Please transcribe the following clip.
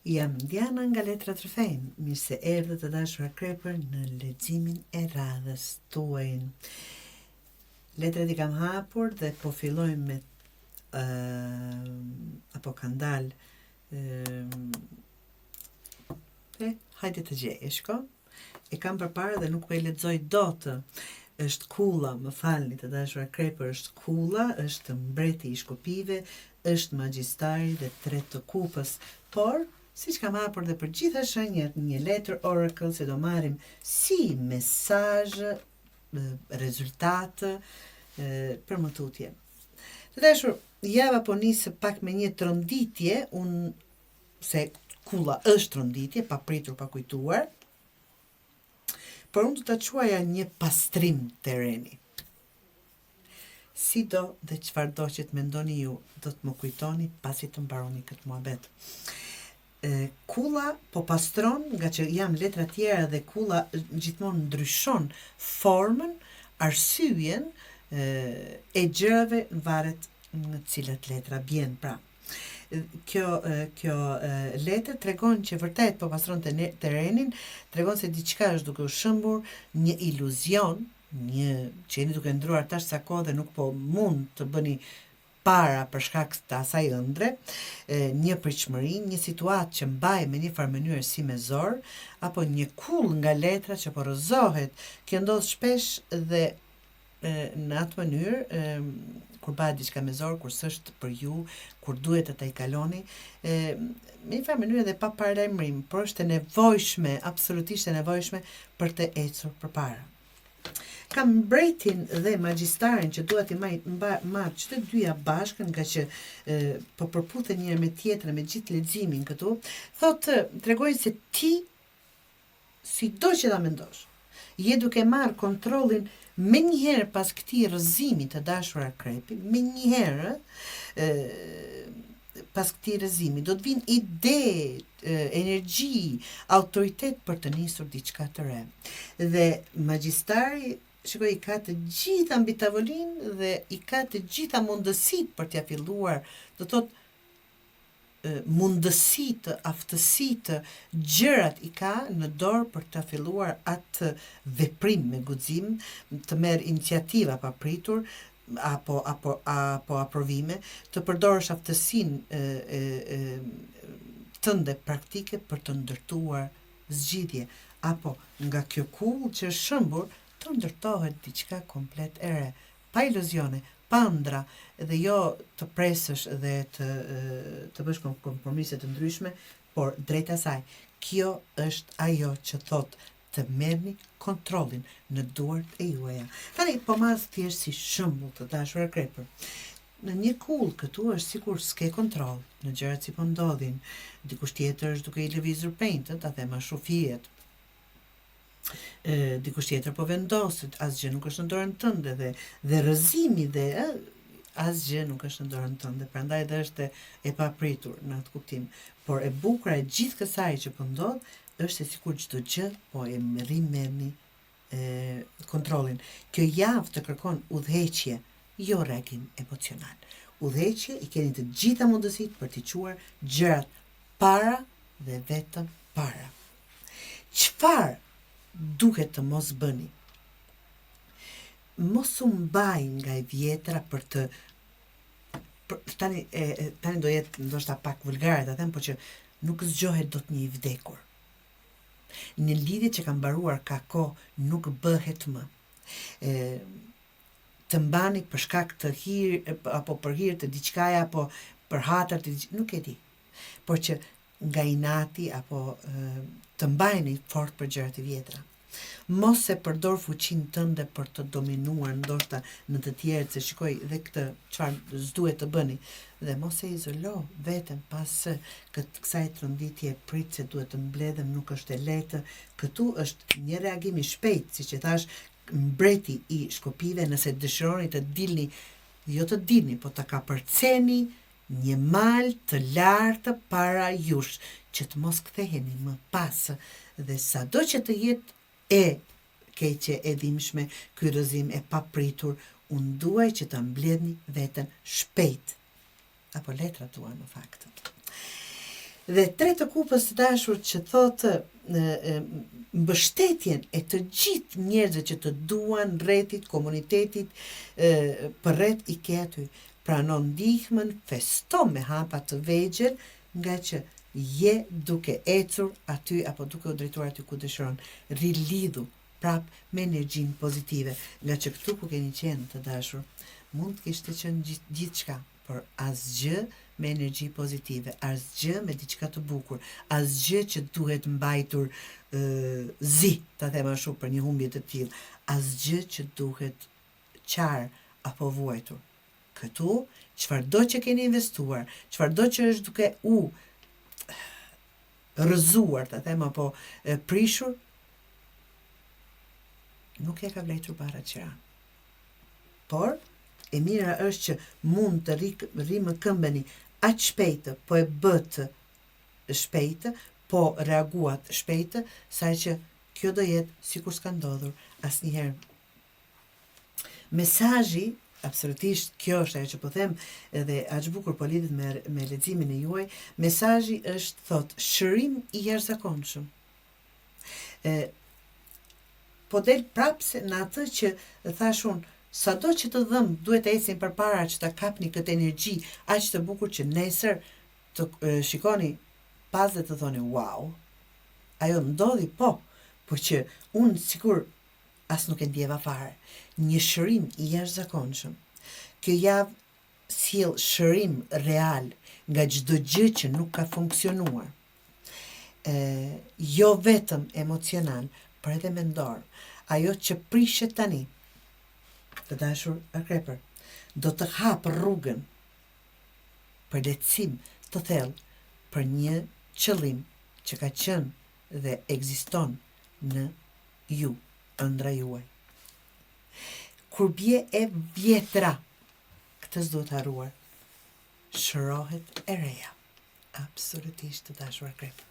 Jam Diana nga Letra Trofejnë, mirë se erdhët të dashura krepër në leximin e radhës tuaj. Letrat I kam hapur dhe po fillojmë me apo ka dalë hajde të gjej, shko. E kam përpara dhe nuk po e lexoj dot. Është Kulla, më falni të dashura krepër, është Kulla, është mbreti I shkopive, është magjistari dhe tre të kupës, por siç kam hapur dhe për gjitha shenjat një letër Oracle se do marrim si mesazh, rezultate për më tutje. Të dashur, java po nisë pak me një tronditje, se Kulla është tronditje, pa pritur, pa kujtuar, por unë do ta quaja një pastrim terreni. Si do dhe çfarë do që të mendoni ju, do të më kujtoni pasi të mbaroni këtë muhabet. Kulla po pastron, nga që jam letra tjera dhe kulla gjithmonë ndryshon formën, arsyeën e gjërave në varet në cilat letra bjen pra. Kjo letër tregon që vërtet po pastron terrenin, tregon se diçka është duke u shëmbur, një iluzion, një që jeni duke ndruar tash sa kohë dhe nuk po mund të bëni para për shkak të asaj ëndre, një pritshmëri, një situatë që mbaj me një farë mënyrë si me zor, apo një kull nga letra që po rrëzohet. Kjo ndodh shpesh dhe në atë mënyrë kur bëhet diçka me zor, kur s'është për ju, kur duhet të ta I kaloni, me një farë mënyrë dhe pa paralajmërim, por është e nevojshme, absolutisht e nevojshme për të ecur përpara. Kam mbretin dhe magjistarin që duhet I marr çdo dyja bashkë, nga që po përputhen njëra me tjetrën me gjithë leximin këtu, thotë tregojnë se ti sido që ta mendosh, je duke marr kontrollin me njëherë pas këtij rrëzimi të dashura krepi, me njëherë pas këtij rrëzimi do të vinë ide, energji, autoritet për të nisur diçka të re. Dhe magjistari shikoj I ka të gjitha mbi tavolinë dhe I ka të gjitha mundësitë për t'ia filluar, do thotë mundësitë, aftësitë, gjërat I ka në dorë për të filluar atë veprim me guxim, të merr iniciativa pa pritur, apo aprovime, të përdorësh aftësinë tënde praktike për të ndërtuar zgjidhje, apo nga kjo kull që është shëmbur të ndërtohet diçka komplet e re, pa iluzione, pa ëndra, dhe jo të presësh dhe të bësh kompromise të ndryshme, por drejt asaj. Kjo është ajo që thot të merrni kontrollin në duart e juaja. Tani po mas thjesht si shembull të dashura krepër. Në një kull këtu është sikur s'ke kontroll në gjërat si po ndodhin. Dikush tjetër është duke I lëvizur pentët, a them shufiet. Dikush tjetër po vendoset, asgjë nuk është në dorën tënde dhe rrëzimi dhe asgjë nuk është në dorën tënde, prandaj dhe është e papritur në atë kuptim. Por e bukura e gjithë kësaj që po ndodh është se sikur çdo gjë po e merrni kontrollin. Kjo javë të kërkon udhëheqje, jo reagim emocional. Udhëheqje I keni të gjitha mundësitë për t'i quar gjërat para dhe vetëm para. Çfarë duhet të mos bëni? Mos u mbaj nga e vjetra për të tani do jetë ndoshta pak vulgare ta them, por që nuk zgjohet dot një I vdekur. Në lidhje që ka mbaruar ka kohë nuk bëhet më. Të mbani për shkak të hir apo për hir të diçkaja apo për hatër të nuk e di. Por që nga inati apo të mbajeni fort për gjërat e vjetra. Mos e përdor fuqinë tënde për të dominuar ndoshta në të tjerët, se shikoj dhe këtë çfarë s'duhet të bëni, dhe mos e izolo veten pas kësaj tronditje, prit se duhet të mbledhem, nuk është e lehtë. Këtu është një reagim I shpejt, siç e thash, mbreti I shkopive, nëse dëshironi të dilni, jo të dilni, po të kapërceni një mal të lartë para jush, që të mos ktheheni më pas, dhe sado që të jetë e keqe e dhimbshme, ky rrëzim e papritur, unë duaj që të mbledhni veten shpejt, apo letrat tua në fakt. Dhe 3 të kupës të dashur që thotë mbështetjen e të gjithë njerëzve që të duan, rrethit, komunitetit, përreth i ke aty. Pranon ndihmën, festo me hapa të vegjël, nga që je duke ecur aty apo duke u drejtuar aty ku dëshiron. Rilidhu prap me energjinë pozitive, nga që këtu ku keni qenë të dashur, mund të kishte qenë gjithçka, por asgjë me energji pozitive, asgjë me diçka të bukur, asgjë që duhet mbajtur zi, ta them ashtu për një humbje të tillë, asgjë që duhet qarë apo vuajtur. Këtu, çfarëdo që keni investuar, çfarëdo që është duke u rrëzuar, ta them apo prishur, nuk e ka vlerësuar para qira. Por e mira është që mund të rri më këmbeni aq shpejtë, po e bët shpejtë, po reaguat shpejtë, saq që kjo do jetë sikur s'ka ndodhur asnjëherë. Mesazhi, absolutisht kjo është ajo që po them, edhe aq bukur po lidhet me leximin e juaj, mesazhi është thotë shërim i jashtëzakonshëm. Po del prapse në atë që thash unë, sado që të dhëm duhet të ecim përpara që ta kapni këtë energji aq të bukur që nesër të shikoni pas dhe të thoni wow. Ajo ndodhi po që unë sikur as nuk e ndjeva fare. Një shërim i jashtëzakonshëm. Kjo javë sjell shërim real nga çdo gjë që nuk ka funksionuar. Jo vetëm emocional, por edhe mendor. Ajo që prishet tani, të dashur akrepër, do të hapë rrugën për lehtësim të thellë për një qëllim që ka qenë dhe ekziston në ju, ëndra juaj. Kur bie e vjetra, këtë s'duhet harruar, shërohet e reja. Absolutisht, të dashur akrepër.